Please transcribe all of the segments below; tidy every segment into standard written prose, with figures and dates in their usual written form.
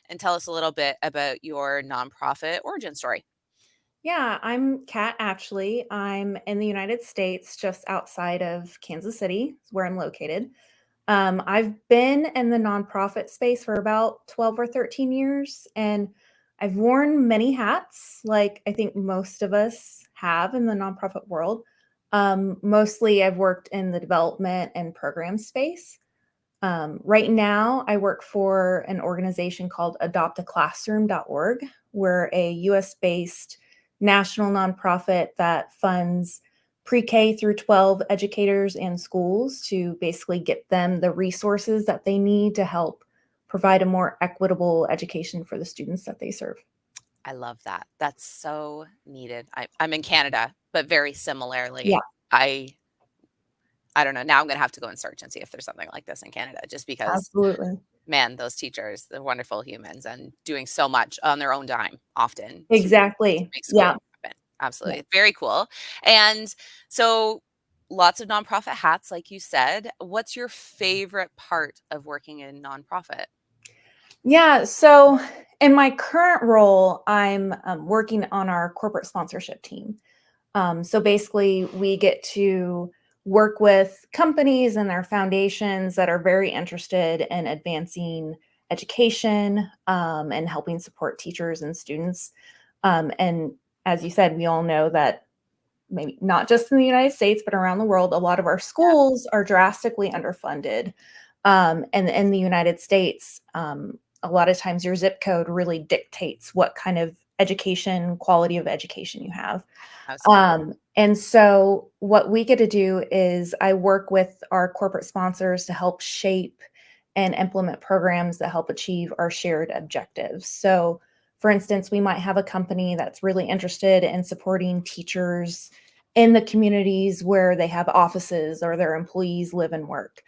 and tell us a little bit about your nonprofit origin story. Yeah, I'm Kat Atchley. I'm in the United States, just outside of Kansas City, is where I'm located. I've been in the nonprofit space for about 12 or 13 years, and I've worn many hats, like I think most of us have in the nonprofit world. Mostly, I've worked in the development and program space. Right now, I work for an organization called adoptaclassroom.org. We're a US based national nonprofit that funds pre K through 12 educators and schools to basically get them the resources that they need to help provide a more equitable education for the students that they serve. I love that. That's so needed. I'm in Canada, but very Yeah, similarly, I I don't know. Now I'm gonna have to go and search and see if there's something like this in Canada, just because, absolutely. man, those teachers, they're wonderful humans and doing so much on their own dime often to Exactly. make school Yeah. happen. Yeah. Absolutely. Very cool. And so lots of nonprofit hats, like you said. What's your favorite part of working in nonprofit? Yeah. So, in my current role, I'm working on our corporate sponsorship team. So basically, we get to work with companies and their foundations that are very interested in advancing education and helping support teachers and students. And as you said, we all know that maybe not just in the United States, but around the world, a lot of our Yeah. schools are drastically underfunded. And in the United States, a lot of times your zip code really dictates what kind of education, quality of education you have. Absolutely. And so what we get to do is I work with our corporate sponsors to help shape and implement programs that help achieve our shared objectives. So, for instance, we might have a company that's really interested in supporting teachers in the communities where they have offices or their employees live and work.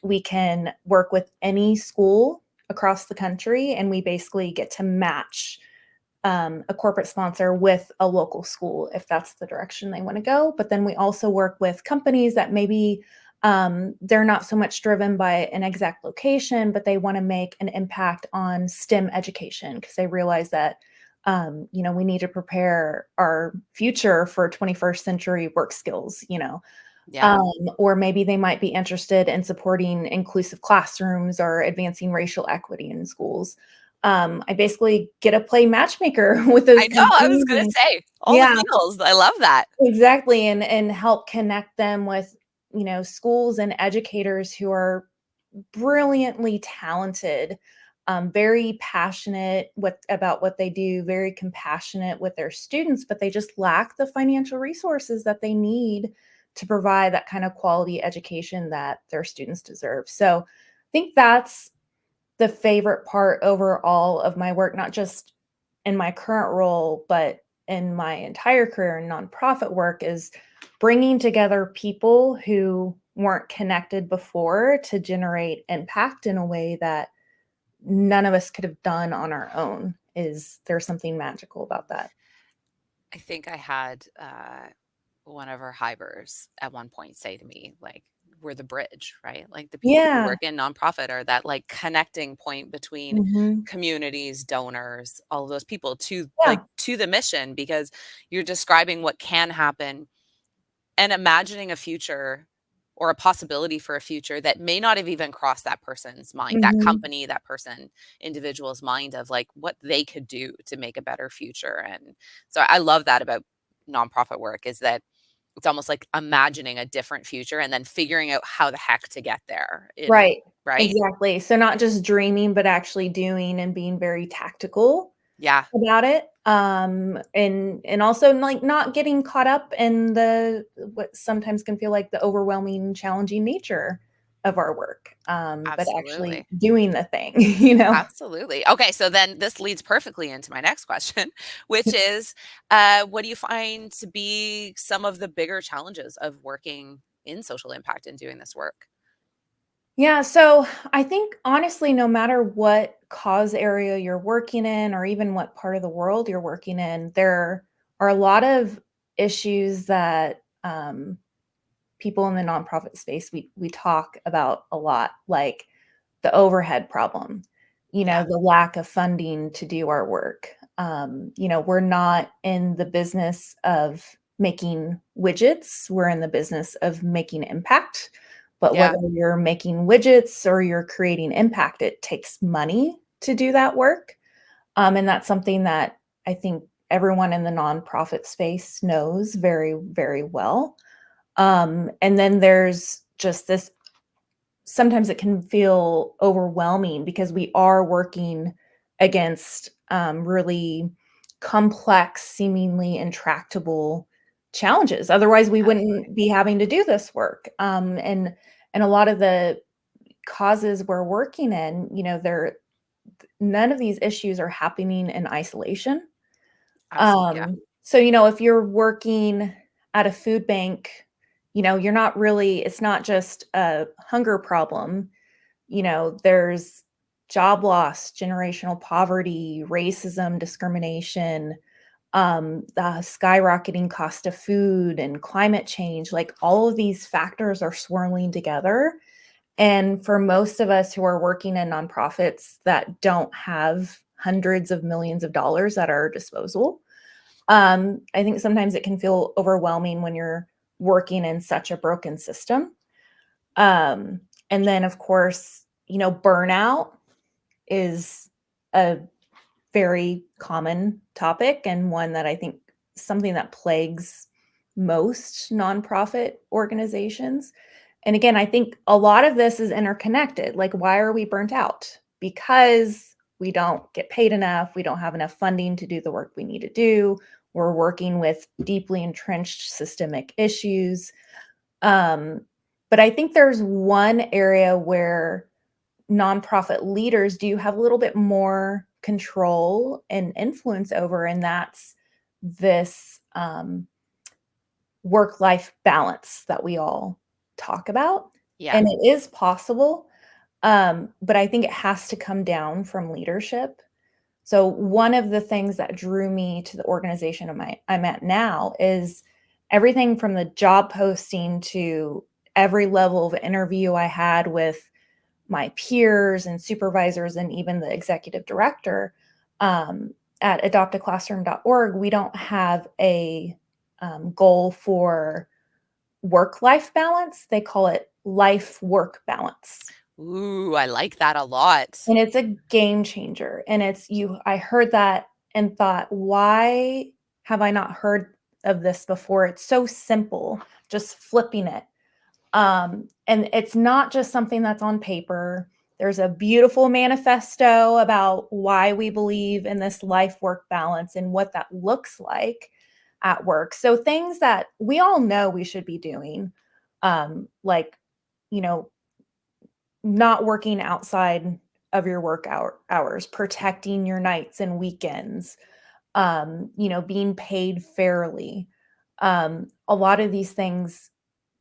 We can work with any school across the country, and we basically get to match a corporate sponsor with a local school if that's the direction they want to go. But then we also work with companies that maybe they're not so much driven by an exact location, but they want to make an impact on STEM education because they realize that we need to prepare our future for 21st century work skills. Yeah. Or maybe they might be interested in supporting inclusive classrooms or advancing racial equity in schools. I basically get to play matchmaker with those I know, I was companies gonna and say, all the yeah, feels. I love that. exactly, and help connect them with, schools and educators who are brilliantly talented, very passionate about what they do, very compassionate with their students, but they just lack the financial resources that they need to provide that kind of quality education that their students deserve. So I think that's the favorite part overall of my work, not just in my current role, but in my entire career in nonprofit work, is bringing together people who weren't connected before to generate impact in a way that none of us could have done on our own. Is there something magical about that? I think I had, one of our hivers at one point say to me, like, "We're the bridge," right? Like, the people who Yeah. work in nonprofit are that, like, connecting point between Mhm. communities, donors, all of those people Yeah. to the mission, because you're describing what can happen and imagining a future or a possibility for a future that may not have even crossed that person's mind, that Mhm. company, that person, individual's mind, of like what they could do to make a better future. And so I love that about nonprofit work, is that it's almost like imagining a different future and then figuring out how the heck to get there in Right. right? Exactly. So not just dreaming, but actually doing and being very tactical Yeah. about it, and also, like, not getting caught up in the what sometimes can feel like the overwhelming, challenging nature of our work, but actually Absolutely. doing the thing, you know? Absolutely. Okay, so then this leads perfectly into my next question, which is, what do you find to be some of the bigger challenges of working in social impact and doing this work? Yeah, so I think honestly, no matter what cause area you're working in or even what part of the world you're working in, there are a lot of issues that, people in the nonprofit space we talk about a lot, like the overhead problem. Yeah. the lack of funding to do our work. We're not in the business of making widgets, we're in the business of making impact. But Yeah. whether you're making widgets or you're creating impact, it takes money to do that work. And that's something that I think everyone in the nonprofit space knows very, very well. And then there's just this, sometimes it can feel overwhelming because we are working against really complex, seemingly intractable challenges. Otherwise, we Absolutely. wouldn't be having to do this work. And a lot of the causes we're working in, they're none of these issues are happening in isolation. Absolutely. Yeah. So, if you're working at a food bank, you're not really, it's not just a hunger problem. There's job loss, generational poverty, racism, discrimination, the skyrocketing cost of food and climate change. Like all of these factors are swirling together. And for most of us who are working in nonprofits that don't have hundreds of millions of dollars at our disposal, I think sometimes it can feel overwhelming when you're working in such a broken system. Um, and then, of course, burnout is a very common topic and one that I think something that plagues most nonprofit organizations. And again, I think a lot of this is interconnected. Like, why are we burnt out? Because we don't get paid enough. We don't have enough funding to do the work we need to do. We're working with deeply entrenched systemic issues. Um, but I think there's one area where nonprofit leaders do have a little bit more control and influence over, and that's this work life balance that we all talk about. Yeah. And it is possible, but I think it has to come down from leadership. So, one of the things that drew me to the organization I'm at now is everything from the job posting to every level of interview I had with my peers and supervisors and even the executive director. At adoptaclassroom.org, we don't have a goal for work life balance. They call it life work balance. Ooh, I like that a lot. And it's a game changer. And I heard that and thought, why have I not heard of this before? It's so simple, just flipping it. And it's not just something that's on paper. There's a beautiful manifesto about why we believe in this life work balance and what that looks like at work. So things that we all know we should be doing, like, you know, not working outside of your hours, protecting your nights and weekends, being paid fairly. A lot of these things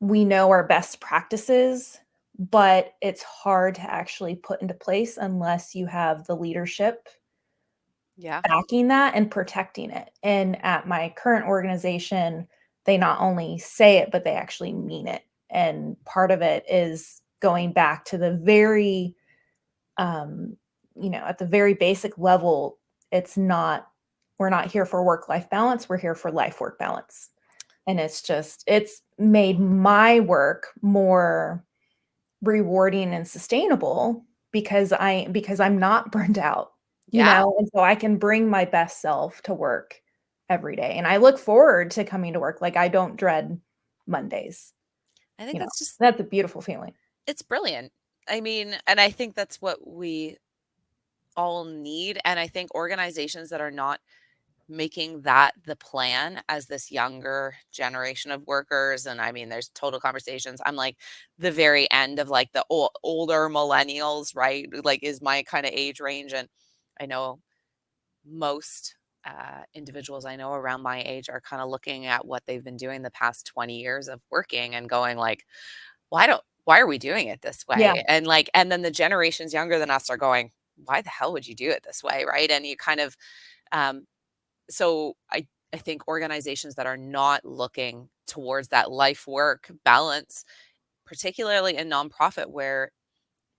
we know are best practices, but it's hard to actually put into place unless you have the leadership Yeah. backing that and protecting it. And at my current organization, they not only say it, but they actually mean it. And part of it is going back to the very, at the very basic level, it's not, we're not here for work life balance, we're here for life work balance. And it's made my work more rewarding and sustainable because I'm not burned out, Yeah. and so I can bring my best self to work every day. And I look forward to coming to work. Like I don't dread Mondays, I think that's just That's a beautiful feeling. it's brilliant. I mean, and I think that's what we all need, and I think organizations that are not making that the plan as this younger generation of workers, and I mean, there's total conversations. I'm like the very end of like the older millennials, right? Like is my kind of age range, and I know most individuals I know around my age are kind of looking at what they've been doing the past 20 years of working and going like, why are we doing it this Yeah. way? And like, and then the generations younger than us are going, why the hell would you do it this way? Right. And you kind of, um, so I think organizations that are not looking towards that life work balance, particularly in nonprofit where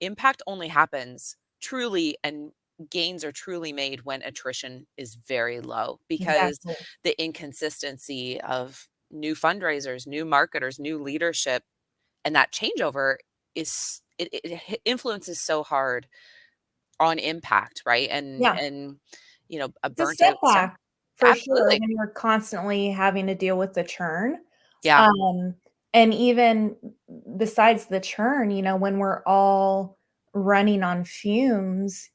impact only happens truly and gains are truly made when attrition is very low, because Exactly. the inconsistency of new fundraisers, new marketers, new leadership, and that changeover is influences so hard on impact, right? Yeah. And a It's a burnt out staff. setback for sure Absolutely. when you're constantly having to deal with the churn. Yeah. Um, and even besides the churn, when we're all running on fumes,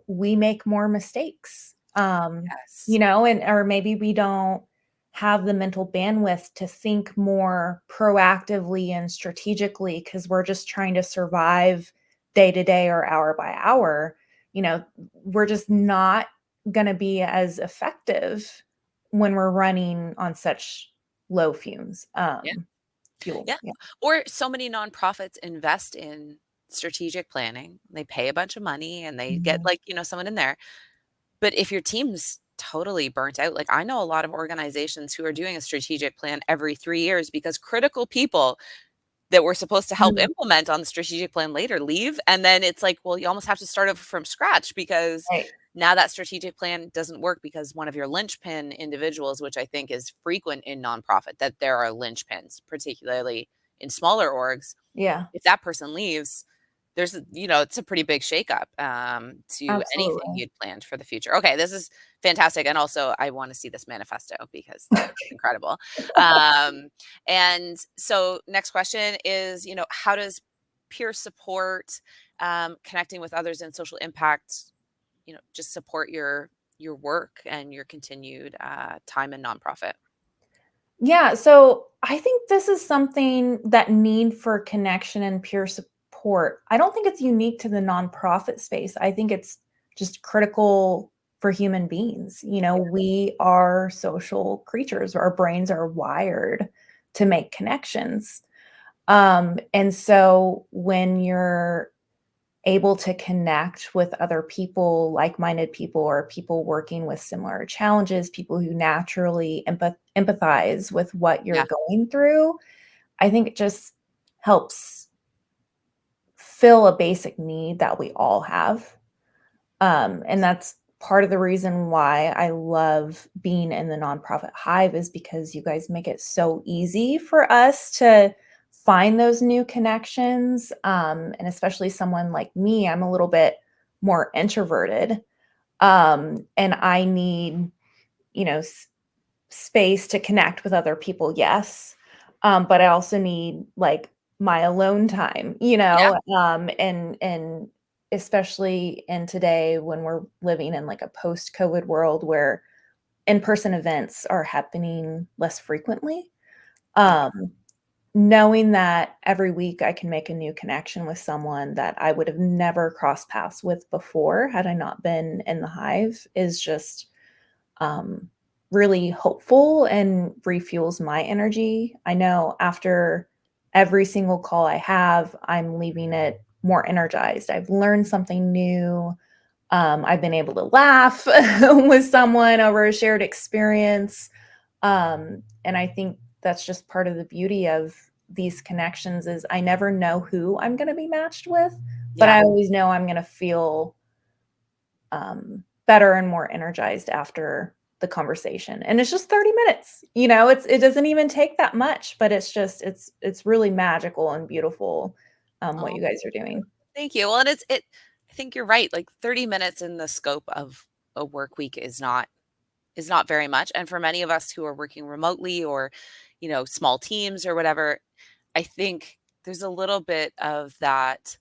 we make more mistakes. Yes. And or maybe we don't have the mental bandwidth to think more proactively and strategically because we're just trying to survive day to day or hour by hour. We're just not going to be as effective when we're running on such low fumes. Yeah. Fuel. Yeah. Yeah. Or so many nonprofits invest in strategic planning. They pay a bunch of money and they get Mhm. like, someone in there. But if your team's totally burnt out, like I know a lot of organizations who are doing a strategic plan every 3 years because critical people that were supposed to help Mhm. implement on the strategic plan later leave, and then it's like, well, you almost have to start over from scratch because Right. now that strategic plan doesn't work because one of your linchpin individuals, which I think is frequent in nonprofit, that there are linchpins, particularly in smaller orgs. Yeah. If that person leaves, it's a pretty big shakeup, to anything Absolutely. you'd planned for the future. Okay, this is fantastic, and also I wanna see this manifesto because that looks incredible. Um, and so next question is, how does peer support, connecting with others in social impact, just support your work and your continued, time in nonprofit? Yeah, so I think this is something that need for connection and peer support. I don't think it's unique to the nonprofit space. I think it's just critical for human beings. We are social creatures. Our brains are wired to make connections. And so when you're able to connect with other people, like-minded people, or people working with similar challenges, people who naturally empathize with what you're Yeah, going through, I think it just helps fill a basic need that we all have. And that's part of the reason why I love being in the nonprofit Hive is because you guys make it so easy for us to find those new connections. And especially someone like me, I'm a little bit more introverted. And I need, space to connect with other people, yes. But I also need like my alone time, yeah, and especially in today when we're living in like a post-COVID world where in-person events are happening less frequently. yeah, Um, Knowing that every week I can make a new connection with someone that I would have never crossed paths with before had I not been in the Hive is just um, really hopeful and refuels my energy. I know after every single call I have, I'm leaving it more energized. I've learned something new. I've been able to laugh with someone over a shared experience. And I think that's just part of the beauty of these connections is I never know who I'm going to be matched with, but yeah. I always know I'm going to feel better and more energized after the conversation. And it's just 30 minutes. It doesn't even take that much, but it's really magical and beautiful what Oh, you guys are doing. thank you. Well, and I think you're right. Like 30 minutes in the scope of a work week is not very much. And for many of us who are working remotely or, small teams or whatever, I think there's a little bit of that.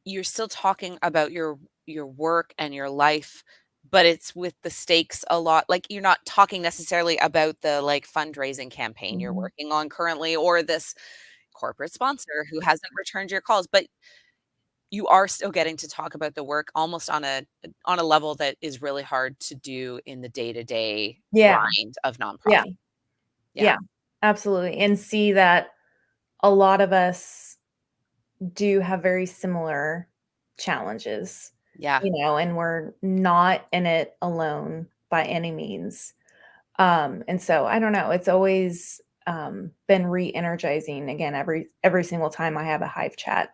You're still talking about your work and your life, but it's with the stakes a lot. Like you're not talking necessarily about the like fundraising campaign you're Mhm. working on currently or this corporate sponsor who hasn't returned your calls, but you are still getting to talk about the work almost on a level that is really hard to do in the day-to-day Yeah, grind of yeah, nonprofit. Yeah. yeah, absolutely. And see that a lot of us do have very similar challenges, Yeah. and we're not in it alone by any means. And so I don't know, it's always been re-energizing again every single time I have a Hive chat.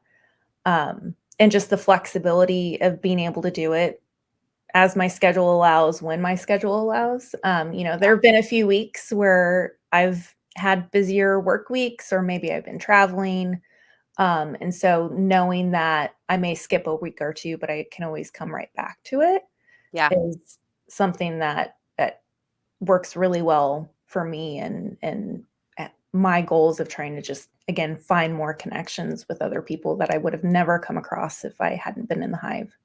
and just the flexibility of being able to do it as my schedule allows, when my schedule allows. There have been a few weeks where I've had busier work weeks, or maybe I've been traveling. And so knowing that I may skip a week or two, but I can always come right back to it Yeah. is something that works really well for me, and my goals of trying to just, again, find more connections with other people that I would have never come across if I hadn't been in the Hive.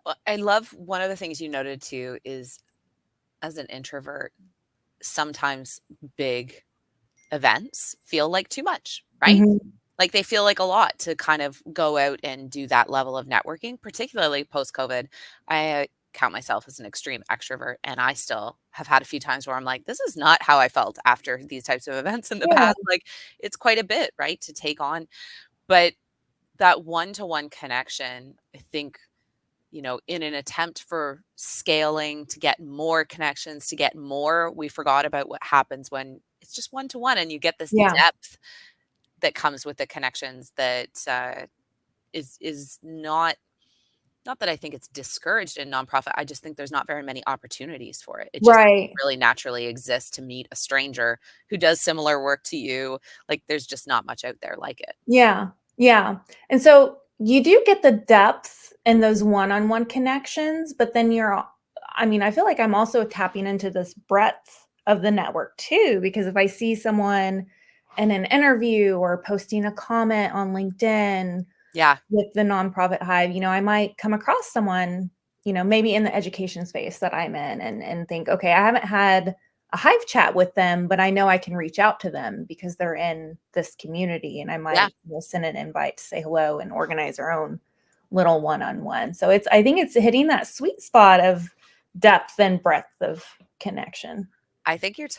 Well, I love one of the things you noted too is as an introvert, sometimes big events feel like too much, right? Mhm. Like they feel like a lot to kind of go out and do that level of networking, particularly post COVID. I count myself as an extreme extrovert, and I still have had a few times where I'm like, this is not how I felt after these types of events in the Yeah, past. Like it's quite a bit, right, to take on. But that one-to-one connection, I think, in an attempt for scaling to get more connections, to get more, we forgot about what happens when it's just one to one and you get this yeah, depth that comes with the connections that is not that I think it's discouraged in nonprofit. I just think there's not very many opportunities for it. It just right. really naturally exists to meet a stranger who does similar work to you. Like there's just not much out there like it. Yeah, yeah. And so you do get the depth in those one-on-one connections, but then I feel like I'm also tapping into this breadth of the network too, because if I see someone in an interview or posting a comment on LinkedIn Yeah, with the nonprofit Hive, I might come across someone, maybe in the education space that I'm in, and think, okay, I haven't had a Hive chat with them, but I know I can reach out to them because they're in this community, and I yeah. might send an invite to say hello and organize our own little one-on-one. So I think it's hitting that sweet spot of depth and breadth of connection. I think you're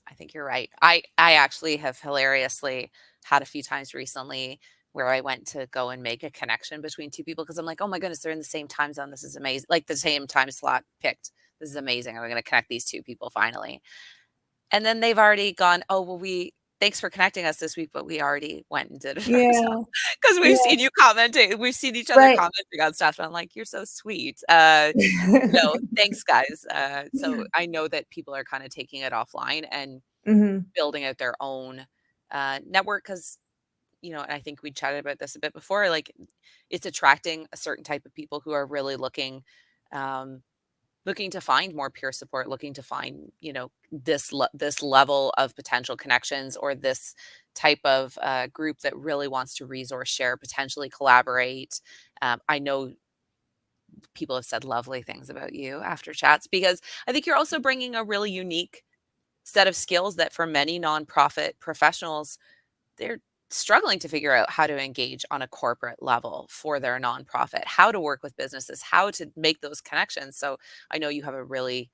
I think you're right. I actually have hilariously had a few times recently where I went to go and make a connection between two people because I'm like, "Oh my goodness, they're in the same time zone. This is amazing." Like the same time slot picked. This is amazing. I'm going to connect these two people finally. And then they've already gone, "Oh, well we thanks for connecting us this week, but we already went and did it Yeah. ourselves." Because we've Yeah. seen you commenting. We've seen each other Right. commenting on stuff. And I'm like, "You're so sweet." Thanks guys. So I know that people are kind of taking it offline and Mhm. building out their own, network because, and I think we chatted about this a bit before, like, it's attracting a certain type of people who are really um, looking to find more peer support, looking to find, this level of potential connections or this type of, group that really wants to resource share, potentially collaborate. I know people have said lovely things about you after chats because I think you're also bringing a really unique set of skills that for many nonprofit professionals, they're struggling to figure out how to engage on a corporate level for their nonprofit, how to work with businesses, how to make those connections. So I know you have a really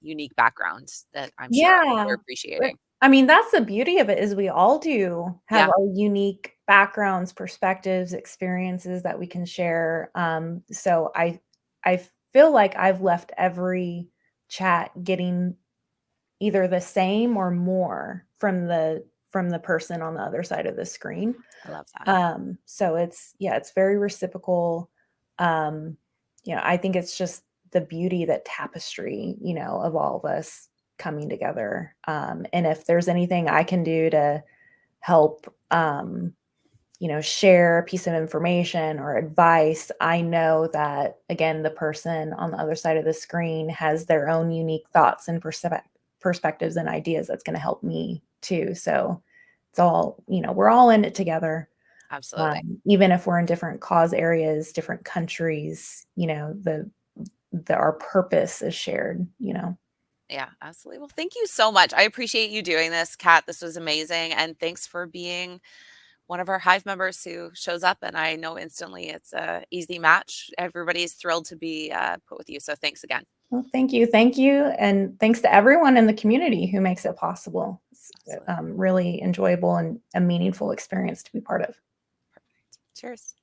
unique background that I'm sure they're Yeah. appreciating. That's the beauty of it, is we all do have Yeah, our unique backgrounds, perspectives, experiences that we can share. So I feel like I've left every chat getting either the same or more from the person on the other side of the screen. I love that. So it's very reciprocal. Um, I think it's just the beauty, that tapestry, of all of us coming together. And if there's anything I can do to help, share a piece of information or advice, I know that, again, the person on the other side of the screen has their own unique thoughts and perspectives and ideas that's going to help me too. So it's all, we're all in it together. Absolutely. Even if we're in different cause areas, different countries, our purpose is shared. Yeah, absolutely. Well, thank you so much. I appreciate you doing this, Kat. This was amazing. And thanks for being one of our Hive members who shows up. And I know instantly it's a easy match. Everybody's thrilled to be put with you. So thanks again. Well, thank you. Thank you. And thanks to everyone in the community who makes it possible. It's Absolutely. really enjoyable and a meaningful experience to be part of. Perfect. Cheers.